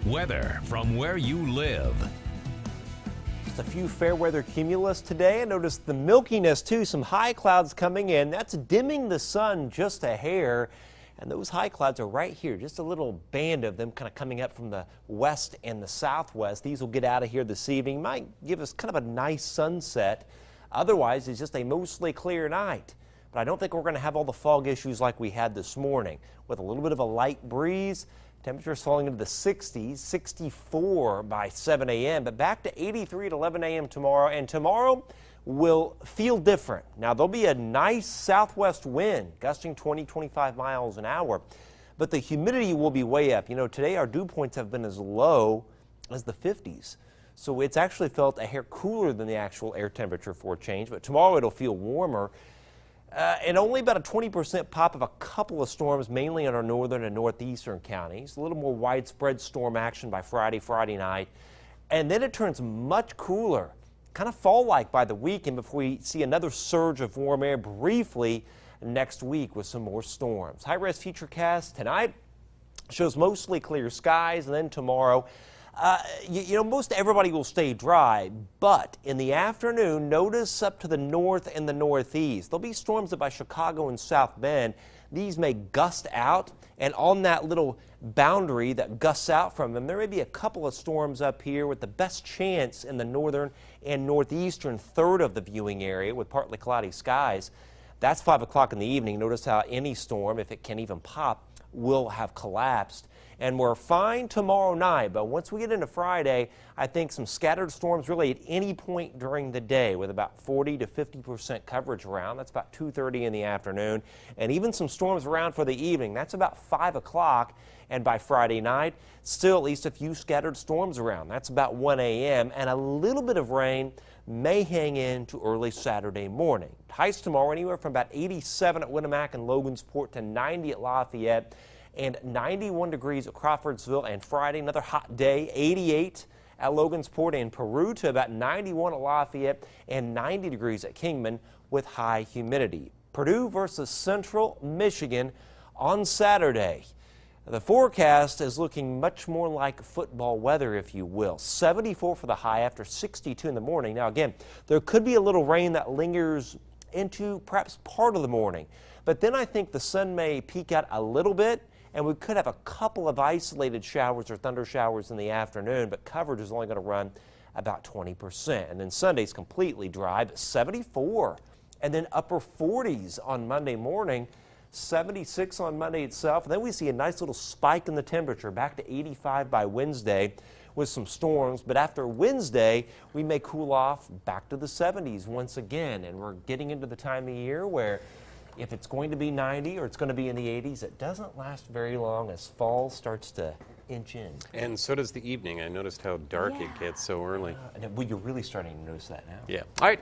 Weather from where you live. Just a few fair weather cumulus today. I noticed the milkiness too, some high clouds coming in. That's dimming the sun just a hair. And those high clouds are right here, just a little band of them kind of coming up from the west and the southwest. These will get out of here this evening. Might give us kind of a nice sunset. Otherwise, it's just a mostly clear night. But I don't think we're going to have all the fog issues like we had this morning. With a little bit of a light breeze, temperatures falling into the 60s, 64 by 7 a.m., but back to 83 at 11 a.m. tomorrow. And tomorrow will feel different. Now, there'll be a nice southwest wind gusting 20-25 miles an hour, but the humidity will be way up. You know, today our dew points have been as low as the 50s. So it's actually felt a hair cooler than the actual air temperature for a change, but tomorrow it'll feel warmer. And only about a 20% pop of a couple of storms, mainly in our northern and northeastern counties. A little more widespread storm action by Friday night. And then it turns much cooler, kind of fall-like by the weekend before we see another surge of warm air briefly next week with some more storms. High-res futurecast tonight shows mostly clear skies, and then tomorrow, you know, most everybody will stay dry, but in the afternoon, notice up to the north and the northeast. There'll be storms up by Chicago and South Bend. These may gust out, and on that little boundary that gusts out from them, there may be a couple of storms up here with the best chance in the northern and northeastern third of the viewing area with partly cloudy skies. That's 5 o'clock in the evening. Notice how any storm, if it can even pop, will have collapsed. And we're fine tomorrow night, but once we get into Friday, I think some scattered storms really at any point during the day with about 40 to 50% coverage around. That's about 2:30 in the afternoon. And even some storms around for the evening. That's about 5 o'clock. And by Friday night, still at least a few scattered storms around. That's about 1 a.m. And a little bit of rain may hang in to early Saturday morning. Highs tomorrow anywhere from about 87 at Winamac and Logansport to 90 at Lafayette, and 91 degrees at Crawfordsville. And Friday, another hot day, 88 at Logansport and Peru to about 91 at Lafayette and 90 degrees at Kingman with high humidity. Purdue versus Central Michigan on Saturday. The forecast is looking much more like football weather, if you will. 74 for the high after 62 in the morning. Now, again, there could be a little rain that lingers into perhaps part of the morning. But then I think the sun may peek out a little bit, and we could have a couple of isolated showers or thunder showers in the afternoon, but coverage is only going to run about 20%. And then Sunday's completely dry, but 74. And then upper 40s on Monday morning. 76 on Monday itself, and then we see a nice little spike in the temperature back to 85 by Wednesday with some storms. But after Wednesday, we may cool off back to the 70s once again, and we're getting into the time of year where if it's going to be 90 or it's going to be in the 80s, it doesn't last very long as fall starts to inch in. And so does the evening. I noticed how dark it gets so early. Well, you're really starting to notice that now. Yeah. All right.